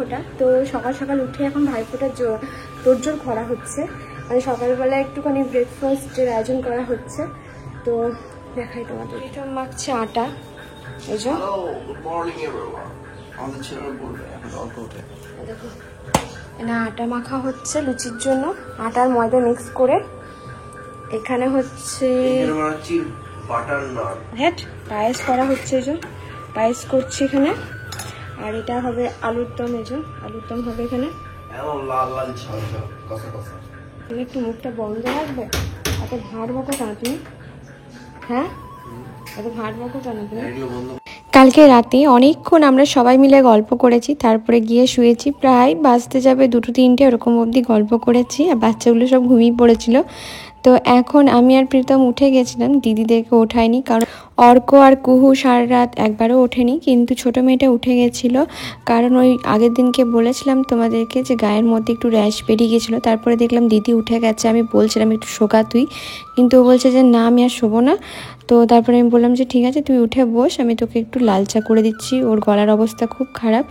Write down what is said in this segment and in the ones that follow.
ভাইফোঁটা। তো সকাল সকাল উঠে এখন ভাইফোঁটার তোড়জোড় করা হচ্ছে, মানে সকালবেলা একটুখানি ব্রেকফাস্টের আয়োজন করা হচ্ছে। তো দেখাই তোমাদের, এটা মাখছে আটা। এই যে দেখো, এটা আটা মাখা হচ্ছে লুচির জন্য, আটার ময়দা মিক্স করে। এখানে হচ্ছে পায়েস করা হচ্ছে, এই যে পায়েস করছি এখানে। আর এটা হবে আলুর দম, এই যে আলুর দম হবে এখানে। তুমি একটু মুখটা বন্ধ রাখবে, এত ভাট বকো কেন তুমি? হ্যাঁ, এত ভাট বকো কেন তুমি? কালকে রাতে অনেকক্ষণ আমরা সবাই মিলে গল্প করেছি, তারপরে গিয়ে শুয়েছি। প্রায় বাজতে যাবে 2-3টে এরকম অবধি গল্প করেছি, আর বাচ্চাগুলো সব ঘুমিয়ে পড়েছিল। তো এখন আমি আর প্রীতম উঠে গেছিলাম, দিদিদেরকে ওঠায়নি, কারণ অর্ক আর কুহু সারা রাত একবারও ওঠেনি, কিন্তু ছোটো মেয়েটা উঠে গেছিল। কারণ ওই আগের দিনকে বলেছিলাম তোমাদেরকে যে গায়ের মধ্যে একটু র্যাশ বেরিয়ে গেছিলো। তারপরে দেখলাম দিদি উঠে গেছে, আমি বলছিলাম একটু শোকা তুই, কিন্তু ও বলছে যে না আমি আর শোবো না। তো তারপরে আমি বললাম যে ঠিক আছে তুই উঠে বস, আমি তোকে একটু লাল চা করে দিচ্ছি। ওর গলার অবস্থা খুব খারাপ।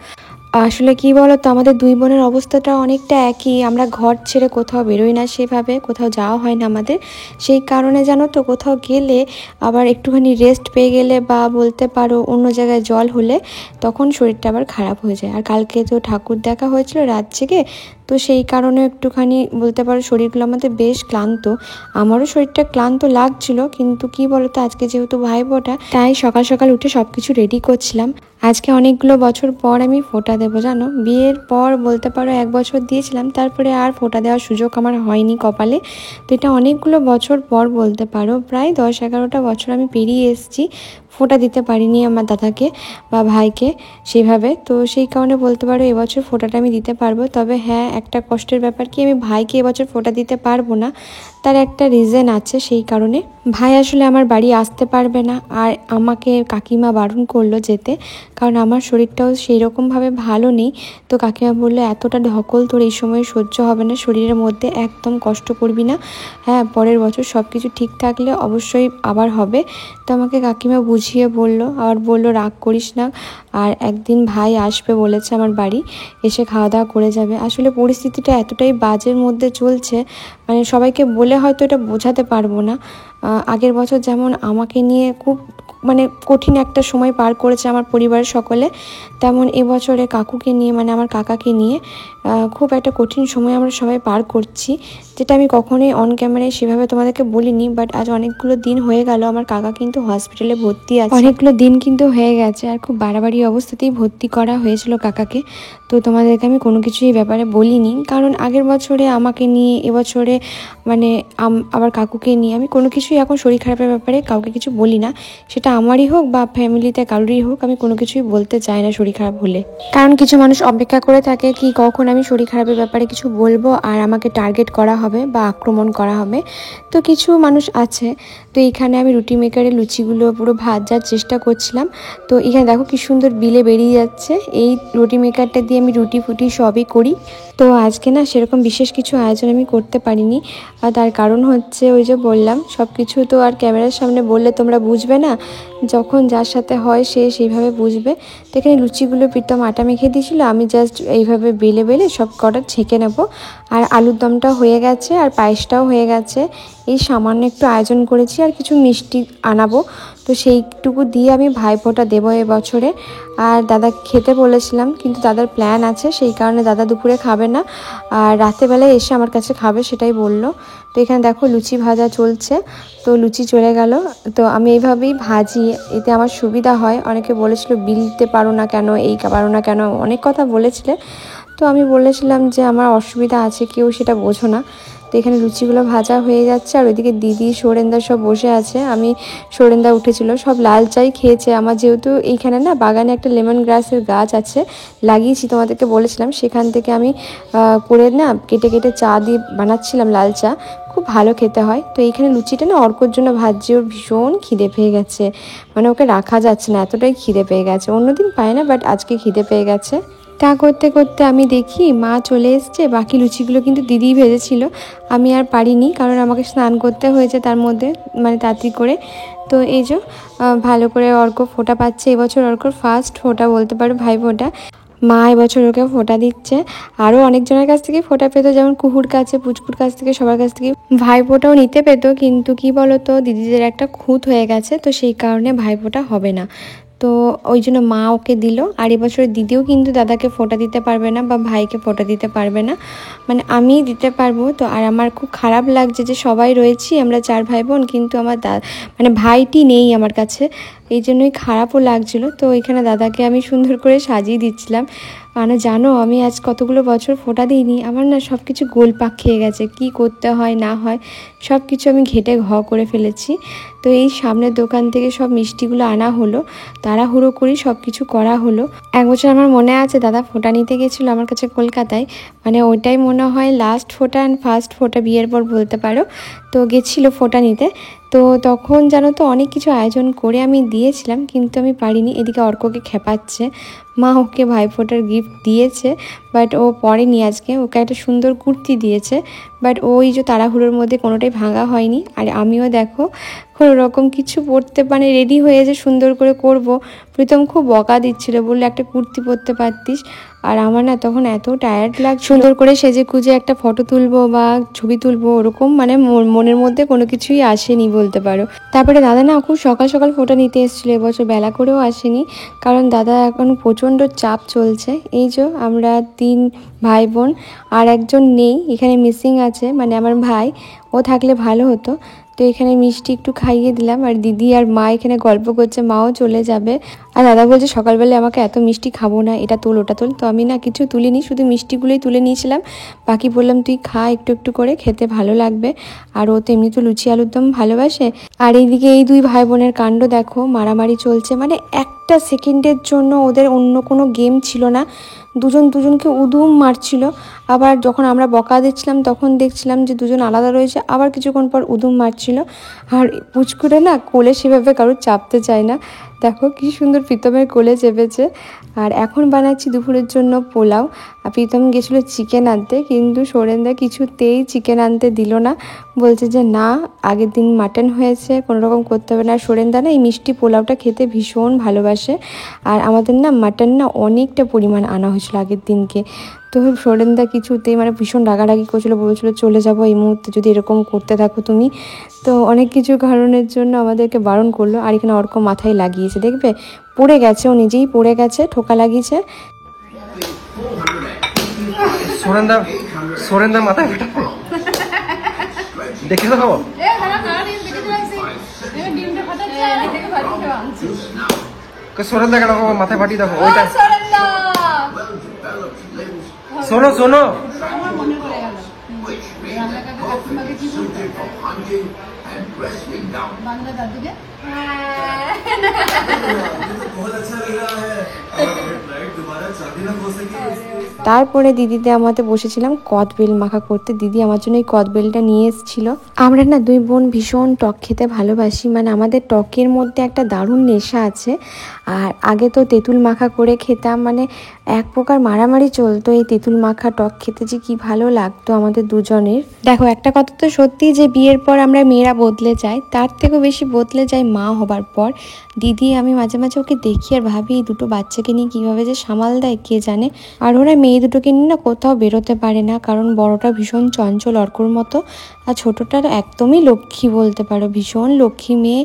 আসলে কি বলো তো, আমাদের দুই বোনের অবস্থাটা অনেকটা একই। আমরা ঘর ছেড়ে কোথাও বেরোই না, সেভাবে কোথাও যাওয়া হয় না আমাদের। সেই কারণে জানো তো, কোথাও গেলে আবার একটুখানি রেস্ট পেয়ে গেলে বা বলতে পারো অন্য জায়গায় জল হলে তখন শরীরটা আবার খারাপ হয়ে যায়। আর কালকে তো ঠাকুর দেখা হয়েছিল রাত জেগে, তো সেই কারণে একটুখানি বলতে পারো শরীরগুলো আমাদের বেশ ক্লান্ত। আমারও শরীরটা ক্লান্ত লাগছিল, কিন্তু কি বলতো আজকে যেহেতু ভাইফোঁটা, তাই সকাল সকাল উঠে সব কিছু রেডি করছিলাম। আজকে অনেকগুলো বছর পর আমি ফোঁটা দেবো জানো। বিয়ের পর বলতে পারো 1 বছর দিয়েছিলাম, তারপরে আর ফোঁটা দেওয়ার সুযোগ আমার হয়নি কপালে। তো এটা অনেকগুলো বছর পর বলতে পারো, প্রায় 10-11টা বছর আমি পেরিয়ে এসেছি ফোঁটা দিতে পারিনি আমার দাদাকে বা ভাইকে সেভাবে। তো সেই কারণে বলতে পারো এবছর ফোঁটাটা আমি দিতে পারবো। তবে হ্যাঁ, একটা কষ্টের ব্যাপার কি, আমি ভাইকে এবছর ফোঁটা দিতে পারবো না। তার একটা রিজন আছে, সেই কারণে ভাই আসলে আমার বাড়ি আসতে পারবে না। আর আমাকে কাকিমা বারণ করলো যেতে, কারণ আমার শরীরটাও সেই রকমভাবে ভালো নেই। তো কাকিমা বললো এতটা ধকল তোর এই সময় সহ্য হবে না শরীরের মধ্যে, একদম কষ্ট করবি না। হ্যাঁ, পরের বছর সব কিছু ঠিক থাকলে অবশ্যই আবার হবে। তো আমাকে কাকিমা বুঝিয়ে বললো, আর বললো রাগ করিস না, আর একদিন ভাই আসবে বলেছে আমার বাড়ি, এসে খাওয়া দাওয়া করে যাবে। আসলে পরিস্থিতিটা এতটাই বাজের মধ্যে চলছে, মানে সবাইকে বলে হয়তো এটা বোঝাতে পারবো না। আগের বছর যেমন আমাকে নিয়ে খুব মানে কঠিন একটা সময় পার করেছে আমার পরিবারের সকলে, তেমন এবছরে কাকুকে নিয়ে, মানে আমার কাকাকে নিয়ে খুব একটা কঠিন সময় আমরা সবাই পার করছি, যেটা আমি কখনোই অন ক্যামেরায় সেভাবে তোমাদেরকে বলিনি। বাট আজ অনেকগুলো দিন হয়ে গেল আমার কাকা কিন্তু হসপিটালে ভর্তি আছে, অনেকগুলো দিন কিন্তু হয়ে গেছে, আর খুব বাড়াবাড়ি অবস্থাতেই ভর্তি করা হয়েছিল কাকাকে। তো তোমাদেরকে আমি কোনো কিছুই ব্যাপারে বলিনি, কারণ আগের বছরে আমাকে নিয়ে, এবছরে মানে আবার কাকুকে নিয়ে আমি কোনো কিছুই এখন শরীর খারাপের ব্যাপারে কাউকে কিছু বলি না। সেটা আমারই হোক বা ফ্যামিলিতে কারোরই হোক, আমি কোনো কিছুই বলতে চাই না শরীর খারাপ হলে। কারণ কিছু মানুষ অপেক্ষা করে থাকে কি কখন আমি শরীর খারাপের ব্যাপারে কিছু বলবো আর আমাকে টার্গেট করা হবে বা আক্রমণ করা হবে। তো কিছু মানুষ আছে। তো এখানে আমি রুটি মেকারে লুচিগুলো পুরো ভাজার চেষ্টা করছিলাম। তো এখানে দেখো কি সুন্দর বিলে বেরিয়ে যাচ্ছে। এই রুটি মেকারটা দিয়ে আমি রুটি ফুটি সবই করি। তো আজকে না সেরকম বিশেষ কিছু আয়োজন আমি করতে পারিনি, আর তার কারণ হচ্ছে ওই যে বললাম সব কিছু তো আর ক্যামেরার সামনে বললে তোমরা বুঝবে না, যখন যার সাথে হয় সে সেইভাবে বুঝবে। তো এখানে লুচিগুলো প্রীতম আটা মেখে দিয়েছিল, আমি জাস্ট এইভাবে বেলে বেলে সব কটা ছেঁকে নেব। আর আলুর দমটা হয়ে গেছে, আর পায়েসটাও হয়ে গেছে। এই সামান্য একটু আয়োজন করেছি, আর কিছু মিষ্টি আনাবো। তো সেইটুকু দিয়ে আমি ভাইফোঁটা দেবো এবছরে। আর দাদা খেতে বলেছিলাম, কিন্তু দাদার প্ল্যান আছে, সেই কারণে দাদা দুপুরে খাবে না, আর রাতেরবেলায় এসে আমার কাছে খাবে সেটাই বললো। তো এখানে দেখো লুচি ভাজা চলছে। তো লুচি চলে গেল। তো আমি এইভাবেই ভাজি, এতে আমার সুবিধা হয়। অনেকে বলেছিল বিলতে পারো না কেন, এই পারো না কেন, অনেক কথা বলেছিলে। তো আমি বলেছিলাম যে আমার অসুবিধা আছে, কেউ সেটা বোঝো না। তো এখানে লুচিগুলো ভাজা হয়ে যাচ্ছে, আর ওইদিকে দিদি সোরেন্দা সব বসে আছে। আমি সোরেন্দা উঠেছিল, সব লাল চাই খেয়েছে। আমার যেহেতু এইখানে না বাগানে একটা লেমন গ্রাসের গাছ আছে, লাগিয়েছি, তোমাদেরকে বলেছিলাম, সেখান থেকে আমি করে না কেটে কেটে চা দিয়ে বানাচ্ছিলাম লাল চা, খুব ভালো খেতে হয়। তো এইখানে লুচিটা না অর্কর জন্য ভাজছি, ওর ভীষণ খিদে পেয়ে গেছে, মানে ওকে রাখা যাচ্ছে না, এতটাই খিদে পেয়ে গেছে। অন্যদিন পায় না, বাট আজকে খিদে পেয়ে গেছে। তা করতে করতে আমি দেখি মা চলে এসছে। বাকি লুচিগুলো কিন্তু দিদিই ভেজেছিল, আমি আর পারিনি, কারণ আমাকে স্নান করতে হয়েছে তার মধ্যে, মানে তাড়াতাড়ি করে। তো এই যে ভালো করে অর্ক ফোঁটা পাচ্ছে, এবছর অর্কর ফার্স্ট ফোঁটা বলতে পারো ভাইফোঁটা। মা এবছর ওকে ফোঁটা দিচ্ছে। আরও অনেকজনের কাছ থেকে ফোঁটা পেত, যেমন কুহুর কাছে, পুচকুর কাছ থেকে, সবার কাছ থেকে ভাইফোঁটাও নিতে পেত, কিন্তু কি বলতো দিদিদের একটা খুঁত হয়ে গেছে, তো সেই কারণে ভাইফোঁটা হবে না। তো ওই জন্য মা ওকে দিল। আর এবছর দিদিও কিন্তু দাদাকে ফোঁটা দিতে পারবে না বা ভাইকে ফোঁটা দিতে পারবে না, মানে আমিই দিতে পারবো। তো আর আমার খুব খারাপ লাগছে যে সবাই রয়েছি আমরা 4 ভাই বোন, কিন্তু আমার মানে ভাইটি নেই আমার কাছে, এই জন্যই খারাপও লাগছিল। তো এখানে দাদাকে আমি সুন্দর করে সাজিয়ে দিচ্ছিলাম। মানে জানো আমি আজ কতগুলো বছর ফোঁটা দিইনি, আমার না সব কিছু গোলপাক খেয়ে গেছে, কি করতে হয় না হয় সব কিছু আমি ঘেটে করে ফেলেছি। তো এই সামনের দোকান থেকে সব মিষ্টিগুলো আনা হলো, তাড়াহুড়ো করি সব কিছু করা হলো। এক বছর আমার মনে আছে দাদা ফোঁটা নিতে গেছিলো আমার কাছে কলকাতায়, মানে ওইটাই মনে হয় লাস্ট ফোঁটা অ্যান্ড ফার্স্ট ফোঁটা বিয়ের পর বলতে পারো। তো গেছিলো ফোঁটা নিতে, তো তখন জানো তো অনেক কিছু আয়োজন করে আমি দিয়েছিলাম, কিন্তু আমি পারিনি। এদিকে অর্ককে খেপাচ্ছে, মা ওকে ভাইফোঁটার গিফট দিয়েছে বাট ও পরেনি আজকে, ওকে একটা সুন্দর কুর্তি দিয়েছে, বাট ওই যে তাড়াহুড়োর মধ্যে কোনোটাই ভাঙা হয়নি। আর আমিও দেখো কোনো রকম কিছু পরতে মানে রেডি হয়ে যে সুন্দর করে করব, প্রীতম খুব বকা দিচ্ছিল, বললে একটা কুর্তি পরতে পারতিস। আর আমার না তখন এত টায়ার্ড লাগছে, সুন্দর করে সেজে কুজে একটা ফটো তুলবো বা ছবি তুলবো ওরকম মানে মনের মধ্যে কোনো কিছুই আসেনি বলতে পারো। তারপরে দাদা না খুব সকাল সকাল ফোঁটা নিতে এসেছিলো, এবছর বেলা করেও আসেনি, কারণ দাদা এখন প্রচণ্ড চাপ চলছে। এই যে আমরা 3 ভাই বোন, আর একজন নেই এখানে, মিসিং আছে, মানে আমার ভাই, ও থাকলে ভালো হতো। তো এখানে মিষ্টি একটু খাইয়ে দিলাম, আর দিদি আর মা এখানে গল্প করছে, মাও চলে যাবে। আর দাদা বলছে সকালবেলা আমাকে এত মিষ্টি খাবো না, এটা তোল ওটা তোল। তো আমি না কিছু তুলিনি, শুধু মিষ্টিগুলোই তুলে নিয়েছিলাম, বাকি বললাম তুই খা একটু একটু করে, খেতে ভালো লাগবে। আর ও তো এমনি তো লুচি আলুর দম ভালোবাসে। আর এইদিকে এই 2 ভাই বোনের কাণ্ড দেখো, মারামারি চলছে, মানে একটা সেকেন্ডের জন্য ওদের অন্য কোনো গেম ছিল না, দুজন দুজনকে উদুম মারছিল। আবার যখন আমরা বকা দিচ্ছিলাম তখন দেখছিলাম যে দুজন আলাদা রয়েছে, আবার কিছুক্ষণ পর উদুম মারছিল। আর পুচকুরে না কোলে সেভাবে কারোর চাপতে চায় না, দেখো কি সুন্দর প্রীতমের কোলে চেপেছে। আর এখন বানাচ্ছি দুপুরের জন্য পোলাও। আর প্রীতম গেছিলো চিকেন আনতে, কিন্তু সোরেনদা কিছুতেই চিকেন আনতে দিল না, বলছে যে না আগের দিন মাটন হয়েছে, কোনো রকম করতে হবে না। আর সোরেনদা না এই মিষ্টি পোলাওটা খেতে ভীষণ ভালোবাসে, আর আমাদের না মাটন না অনেকটা পরিমাণ আনা হয়েছিল আগের দিনকে। তো সোরেনদা কিছুতেই মানে ভীষণ রাগারাগি করছিলো, বলছিলো চলে যাবো এই মুহূর্তে যদি এরকম করতে থাকো তুমি। তো অনেক কিছু কারণের জন্য আমাদেরকে বারণ করলো। আর এখানে অর্ক মাথায় লাগিয়েছে, দেখবে পড়ে গেছে, ও নিজেই পড়ে গেছে, ঠোকা লাগিয়েছে। সোরেনদা মাথায় দেখে তো খাবো, সোরেনদা কেন মাথায় ফাটিয়ে দেখো ওইটা। শোনো শোনো তারপরে দিদিতে আমাদের বসেছিলাম কদবেল মাখা করতে, দিদি আমার জন্য এই কদবেলটা নিয়ে এসেছিল। আমরা না 2 বোন ভীষণ টক খেতে ভালোবাসি, মানে আমাদের টকের মধ্যে একটা দারুণ নেশা আছে। আর আগে তো তেঁতুল মাখা করে খেতাম, মানে এক প্রকার মারামারি চলতো এই তেঁতুল মাখা টক খেতে, যে কি ভালো লাগতো আমাদের দুজনের। দেখো একটা কথা তো সত্যি যে বিয়ের পর আমরা মেয়েরা বদলে যাই, তার থেকেও বেশি বদলে যায় মা হবার পর। দিদি আমি মাঝে মাঝে ওকে দেখি আর ভাবি এই 2 বাচ্চাকে নিয়ে কীভাবে যে সামাল দেয় কে জানে। আর ওরা মেয়ে দুটোকে নিয়ে না কোথাও বেরোতে পারে না, কারণ বড়টা ভীষণ চঞ্চল অর্কর মতো, আর ছোটোটার একদমই লক্ষ্মী বলতে পারো, ভীষণ লক্ষ্মী মেয়ে,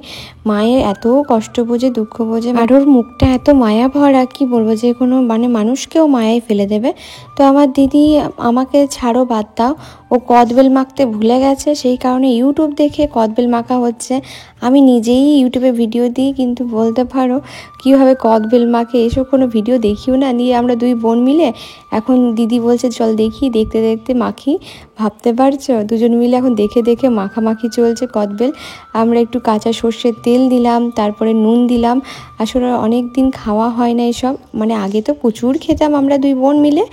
মায়ের এত কষ্ট বোঝে দুঃখ বোঝে, আর ওর মুখটা এত মায়া ভরা, কি বলবো, যে কোনো মানে মানুষকেও মায়ায় ফেলে দেবে। তো আমার দিদি আমাকে ছাড়ো বাদ দাও, ও কদবেল মাখতে ভুলে গেছে, সেই কারণে ইউটিউব দেখে কদবেল মাখা হচ্ছে। আমি নিজেই ইউটিউবে ভিডিও দিই, কিন্তু বলতে পারো কীভাবে কদবেল মাখে এসব কোনো ভিডিও দেখিও না। নিয়ে আমরা 2 বোন মিলে এখন দিদি বলছে চল দেখি, দেখতে দেখতে মাখি, ভাবতে পারছো 2জন মিলে এখন দেখে দেখে মাখামাখি চলছে কদবেল। আমরা একটু কাঁচা সর্ষের তেল দিলাম, তারপরে নুন দিলাম। আসলে অনেক দিন খাওয়া হয় না এসব, মানে আগে তো প্রচুর খেতাম আমরা 2 বোন মিলে,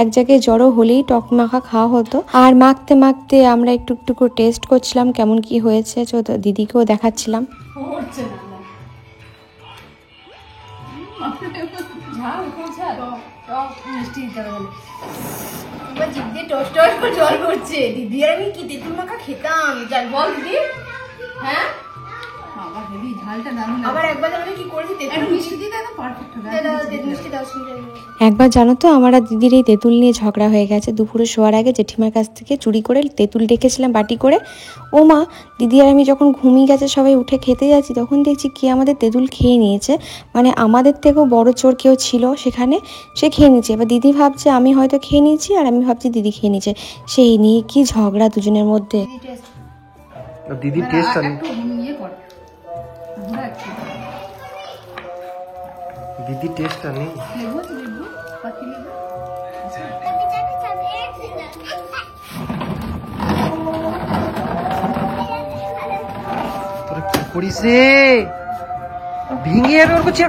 এক জায়গায় জড়ো হলেই টক মাখা খাওয়া হতো। আর মাখতে মাখতে আমরা একটু একটু করে টেস্ট করছিলাম কেমন কি হয়েছে, তো দিদিকেও দেখাচ্ছিলাম। দিদি আর আমি কি তেঁতুল মাখা খেতাম, বল দিদি। হ্যাঁ একবার জানো তো আমার আর দিদির এই তেঁতুল নিয়ে ঝগড়া হয়ে গেছে। দুপুরে শোয়ার আগে জেঠিমার কাছ থেকে চুরি করে তেঁতুল রেখেছিলাম বাটি করে। ও মা, দিদি আর আমি যখন ঘুমিয়ে গেছে সবাই উঠে খেতে যাচ্ছি, তখন দেখছি কে আমাদের তেঁতুল খেয়ে নিয়েছে। মানে আমাদের থেকেও বড় চোর কেউ ছিল সেখানে, সে খেয়ে নিয়েছে। এবার দিদি ভাবছে আমি হয়তো খেয়ে নিয়েছি, আর আমি ভাবছি দিদি খেয়ে নিয়েছে। সেই নিয়ে কি ঝগড়া দুজনের মধ্যে। দিদি টেস্ট আনি, দিদি টেস্ট আনি। তোরা কি করিস রে? ভেঙে ওর করছি।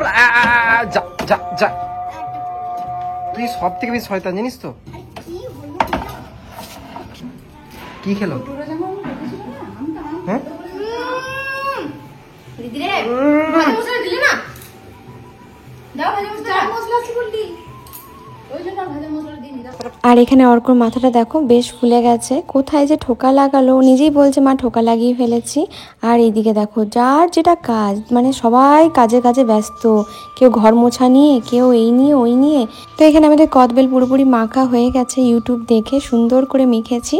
যা যা যা, তুই সব থেকে বেশি শয়তান জানিস তো। কি খেলো? হ্যাঁ আর এখানে অর্কর মাথাটা দেখো বেশ ফুলে গেছে। কোথায় যে ঠোকা লাগালো, ও নিজেই বলছে মা ঠোকা লাগিয়ে ফেলেছি। আর এইদিকে দেখো যার যেটা কাজ, মানে সবাই কাজে কাজে ব্যস্ত, কেউ ঘর মোছা নিয়ে, কেউ এই নিয়ে ওই নিয়ে। তো এখানে আমাদের কদবেল পুরোপুরি মাখা হয়ে গেছে। ইউটিউব দেখে সুন্দর করে মেখেছি।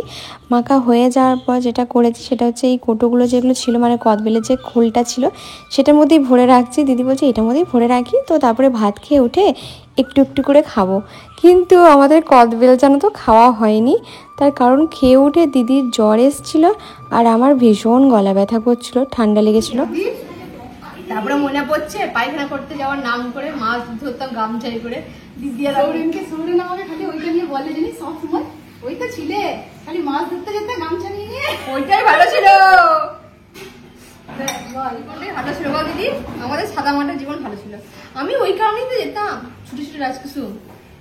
মাখা হয়ে যাওয়ার পর যেটা করেছি সেটা হচ্ছে এই কোটোগুলো যেগুলো ছিল, মানে কদবেলের যে খোলটা ছিল সেটার মধ্যেই ভরে রাখছি। দিদি বলছে এটার মধ্যেই ভরে রাখি, তো তারপরে ভাত খেয়ে উঠে একটু একটু করে খাবো। কিন্তু আমাদের কদবেল জানো তো খাওয়া হয়নি। তার কারণ খেয়ে উঠে দিদির জ্বর এসেছিল, আর আমার ভীষণ গলা ব্যথা করছিল, ঠান্ডা লেগেছিল। তারপরে মনে পড়ছে পায়খানা করতে যাওয়ার নাম করে মাছ ধরতাম গামছাই করে। দিদি আর সৌরেন আমাকে খালি ওইটা নিয়ে বলে জানি সব সময়, ওইটা ছিলে খালি মাছ ধরতে যেতে গামছা নিয়ে। ওইটাই ভালো ছিল, ভালো ছিল বল দিদি। আমাদের সাদা মাটার জীবন ভালো ছিল। আমি ওই কারণেই তো যেতাম, ছোট ছোট রাজকুসুম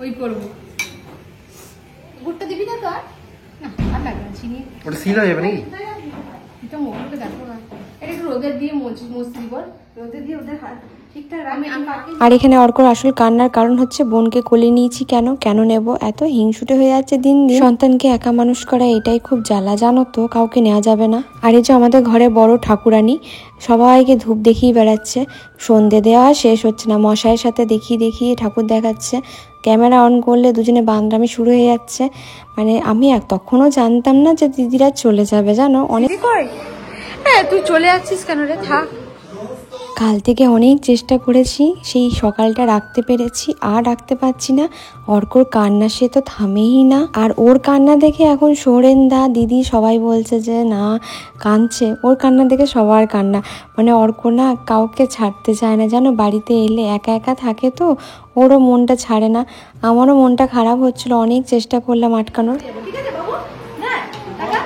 ওই করবো। গুড়টা দিবি না তো? আর না, আর লাগবে না, চিনি ওটা সিল হয়ে যাবে নাকি? এটা মোবাইলটা দেখো না, এটা একটু রোদে দিয়ে মস্তি বল, রোদে দিয়ে ওদের ঠিকঠাক। আমি আর এখানে অর্কর আসল কান্নার কারণ হচ্ছে বোনকে কোলে নিয়েছি কেন কেন নেব, এত হিংসুটে হয়ে যাচ্ছে দিন দিন। সন্তানকে একা মানুষ করা এটাই খুব জ্বালা, জানো তো, কাউকে নেওয়া যাবে না। আর এই যে আমাদের ঘরে বড় ঠাকুরানি সবাইকে ধূপ দেখিয়ে বেড়াচ্ছে। সন্ধে দেওয়া শেষ হচ্ছে না, মশাইয়ের সাথে দেখিয়ে দেখিয়ে ঠাকুর দেখাচ্ছে। ক্যামেরা অন করলে দুজনে বান্দরামি শুরু হয়ে যাচ্ছে। মানে আমি তখনও জানতাম না যে দিদিরা চলে যাবে, জানো। অনেক হ্যাঁ, তুই চলে যাচ্ছিস কেন রে? থাক। কাল থেকে অনেক চেষ্টা করেছি, সেই সকালটা রাখতে পেরেছি, আর রাখতে পারছি না। অর্কর কান্না সে তো থামেই না। আর ওর কান্না দেখে এখন সোরেন দা, দিদি সবাই বলছে যে না কাঁদছে। ওর কান্না দেখে সবার কান্না। মানে অর্ক না কাউকে ছাড়তে চায় না, জানো। বাড়িতে এলে একা একা থাকে তো, ওরও মনটা ছাড়ে না। আমারও মনটা খারাপ হচ্ছিল, অনেক চেষ্টা করলাম আটকানোর। ঠিক আছে বাবু, হ্যাঁ টাটা।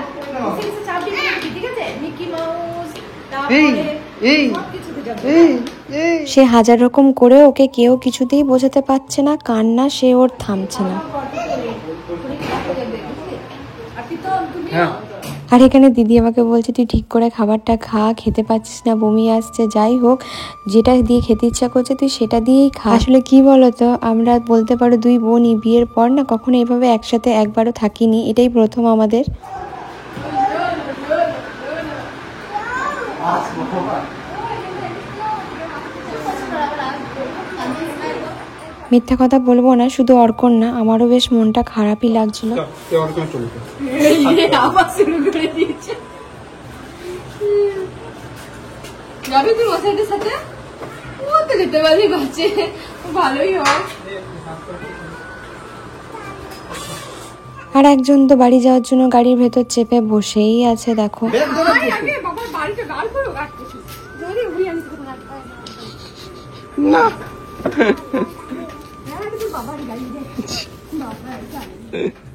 অফিসে চাবি দিয়ে দিবি, ঠিক আছে? মিকি মাউস, সে হাজার রকম করে ওকে কেউ কিছুতেই বোঝাতে পারছে না, কান্না সে ওর থামছে না। আর এখানে দিদি আমাকে বলছে তুই ঠিক করে খাবারটা খা, খেতে পাচ্ছিস না, বমি আসছে। যাই হোক, যেটা দিয়ে খেতে ইচ্ছা করছে তুই সেটা দিয়েই খা। আসলে কি বলতো, আমরা বলতে পারো দুই বোনই বিয়ের পর না কখনো এভাবে একসাথে একবারও থাকিনি, এটাই প্রথম আমাদের। মিথ্যা কথা বলবো না, শুধু অর্কর না, আমারও বেশ মনটা খারাপই লাগছিল। যাবি তুই মশাইদের সাথে? ও তো যেতে পারবি, বাচ্চে ভালোই হয়। আর একজন তো বাড়ি যাওয়ার জন্য গাড়ির ভেতর চেপে বসেই আছে, দেখো। না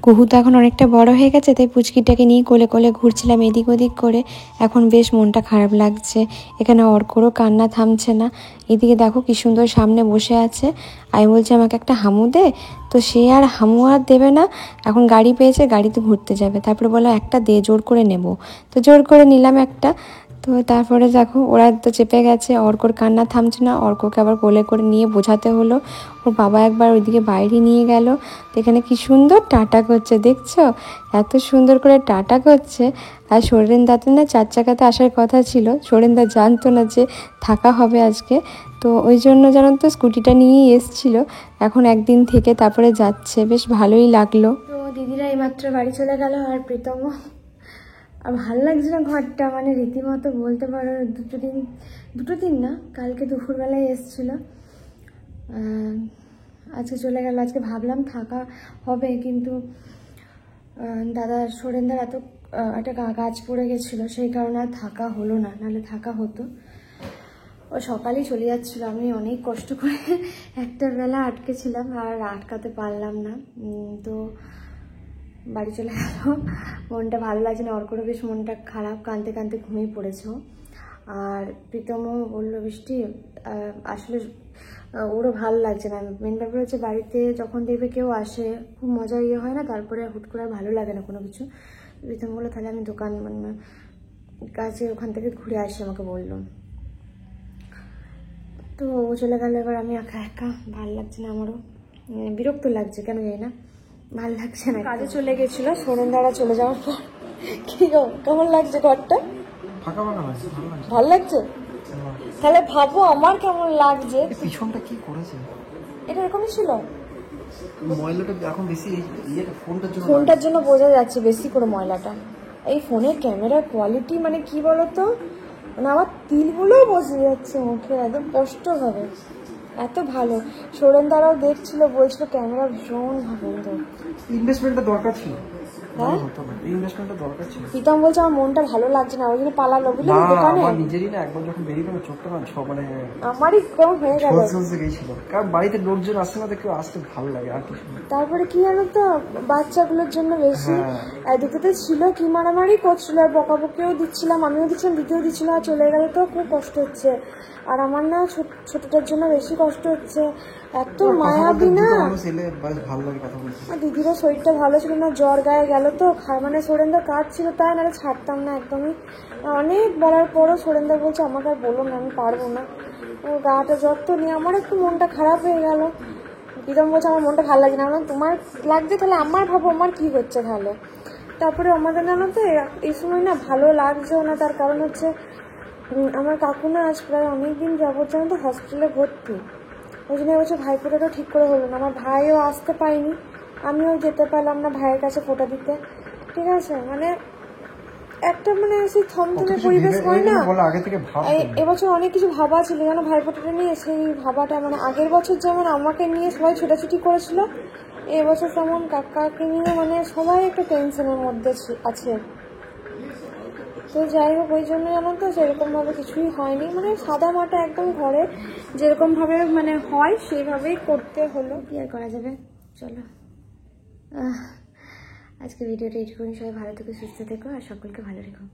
কুহু তো এখন অনেকটা বড় হয়ে গেছে, তাই পুচকিটাকে নিয়ে কোলে কোলে ঘুরছিলাম এদিক ওদিক করে। এখন বেশ মনটা খারাপ লাগছে। এখানে অর্করও কান্না থামছে না। এদিকে দেখো কি সুন্দর সামনে বসে আছে। আমি বলছি আমাকে একটা হামু দে, তো সে আর হামু আর দেবে না। এখন গাড়ি পেয়েছে, গাড়িতে ঘুরতে যাবে। তারপরে বললাম একটা দে, জোর করে নেব। তো জোর করে নিলাম একটা। তো তারপরে দেখো ওরা তো চেপে গেছে, অর্কর কান্না থামছে না, অর্ককে আবার কোলে করে নিয়ে বোঝাতে হলো। ওর বাবা একবার ওইদিকে বাইরে নিয়ে গেল, তো এখানে কি সুন্দর টাটা করছে দেখছো, এত সুন্দর করে টাটা করছে। আর সোরেনদাতে না 4 চাকাতে আসার কথা ছিল, সোরেনদা জানতো না যে থাকা হবে আজকে, তো ওই জন্য জানো তো স্কুটিটা নিয়েই এসছিল। এখন একদিন থেকে তারপরে যাচ্ছে, বেশ ভালোই লাগলো। তো দিদিরা এইমাত্র বাড়ি চলে গেল, আর প্রীতম আর ভালো লাগছে না ঘরটা, মানে রীতিমতো বলতে পারো দুটো দিন না, কালকে দুপুরবেলায় এসছিল, আজকে চলে গেল। আজকে ভাবলাম থাকা হবে, কিন্তু দাদার সোরেনদার একটা গাছ পড়ে গেছিলো, সেই কারণে আর থাকা হলো না, নাহলে থাকা হতো। ও সকালেই চলে যাচ্ছিলো, আমি অনেক কষ্ট করে একটা বেলা আটকেছিলাম আর আটকাতে পারলাম না, তো বাড়ি চলে গেল। মনটা ভালো লাগছে না, অর্করও বেশ মনটা খারাপ, কাঁদতে কাঁদতে ঘুমিয়ে পড়েছে। আর প্রীতমও বললো বৃষ্টি আসলে ওরও ভালো লাগছে না। মেন ব্যাপার হচ্ছে বাড়িতে যখন দেখবে কেউ আসে খুব মজা হয় না, তারপরে হুট করে আর ভালো লাগে না কোনো কিছু। প্রীতম বললো তাহলে আমি দোকান কাছে ওখান থেকে ঘুরে আসি, আমাকে বললো। তো ও চলে গেল, এবার আমি একা একা, ভালো লাগছে না আমারও, বিরক্ত লাগছে কেন জানি না, ভালো লাগছে না। কাজে চলে গেছিল সোরেনদারা চলে যাওয়ার পর। কি গো কেমন লাগছে ঘরটা? ভালো লাগছে? তাহলে ভাবো আমার কেমন লাগছে। পিছনটা কি করেছে? এটা এরকমই ছিল, ময়লাটা এখন বেশি ফোনটার জন্য বোঝা যাচ্ছে বেশি করে ময়লাটা। এই ফোনের ক্যামেরার কোয়ালিটি মানে কি বলতো, মানে আমার তিলগুলোও বসে যাচ্ছে মুখে, একদম কষ্ট হবে, এত ভালো। সোরেনদারাও দেখছিল, বলছিল ক্যামেরা ভীষণ ভালো। ইনভেস্টমেন্টটা দরকার ছিল। হ্যাঁ ইনভেস্টমেন্টটা দরকার ছিল। প্রীতম বলছে আমার মনটা ভালো লাগছে না, ওই জন্য পালালো বুঝলি দোকানে। আমার নিজেরই না একবার যখন বেরিয়ে গেল চোখটা না মানে আমারই কেমন হয়ে গেল, ঝলসে গেছিল, কারণ বাড়িতে লোকজন আসছে না, কেউ আসতে ভালো লাগে আর কিছু। তারপরে কি জানো তো, বাচ্চাগুলোর জন্য বেশি দুটোতে ছিল কি মারামারি করছিল, আর বকাবকিও দিচ্ছিলাম, আমিও দিচ্ছিলাম, দিতেও দিচ্ছিল, আর চলে গেলে তো খুব কষ্ট হচ্ছে। আর আমার না ছোটটার জন্য বেশি কষ্ট হচ্ছে, এত মায়াবী না। আর দিদিরও শরীরটা ভালো ছিল না, জ্বর গায়ে গেল তো, মানে সোরেনদার কাজ ছিল তাই, নাহলে ছাড়তাম না একদমই। অনেক বলার পরও সোরেনদার বলছে আমাকে আর বলো না, আমি পারবো না, ও গাটা জ্বর তো নিয়ে আমার একটু মনটা খারাপ হয়ে গেল। প্রীতম বলছে আমার মনটা ভালো লাগছে না, তোমার লাগছে তাহলে আমার ভাবো আমার কি হচ্ছে তাহলে। তারপরে আমাদের জানো তো এই সময় না ভালো লাগছেও না, তার কারণ হচ্ছে আমার কাকু না আজ প্রায় অনেকদিন যাবত জানো তো হসপিটালে ভর্তি, ওই জন্য এবছর ভাইফোঁটাটাও ঠিক করে হলো না। আমার ভাইও আসতে পারিনি, আমিও যেতে পারলাম না ভাইয়ের কাছে ফোঁটা দিতে, ঠিক আছে, মানে একটা মানে সেই থমথমে পরিবেশ হয় না। এবছর অনেক কিছু ভাবা ছিল যেন ভাইফোঁটাটা নিয়ে, সেই ভাবাটা মানে আগের বছর যেমন আমাকে নিয়ে সবাই ছোটাছুটি করেছিল, এবছর তেমন কাকাকে নিয়ে মানে সবাই একটা টেনশনের মধ্যে আছে। তো যাই হোক ওই জন্য জানো তো সেরকমভাবে কিছুই হয়নি, মানে সাদা মাটা একদম ঘরে যেরকমভাবে মানে হয় সেইভাবেই করতে হলো, কি আর করা যাবে। চলো আজকে ভিডিওটা এইটুকুনি, সবাই ভালো থেকো, সুস্থ থেকো, আর সকলকে ভালো রেখো।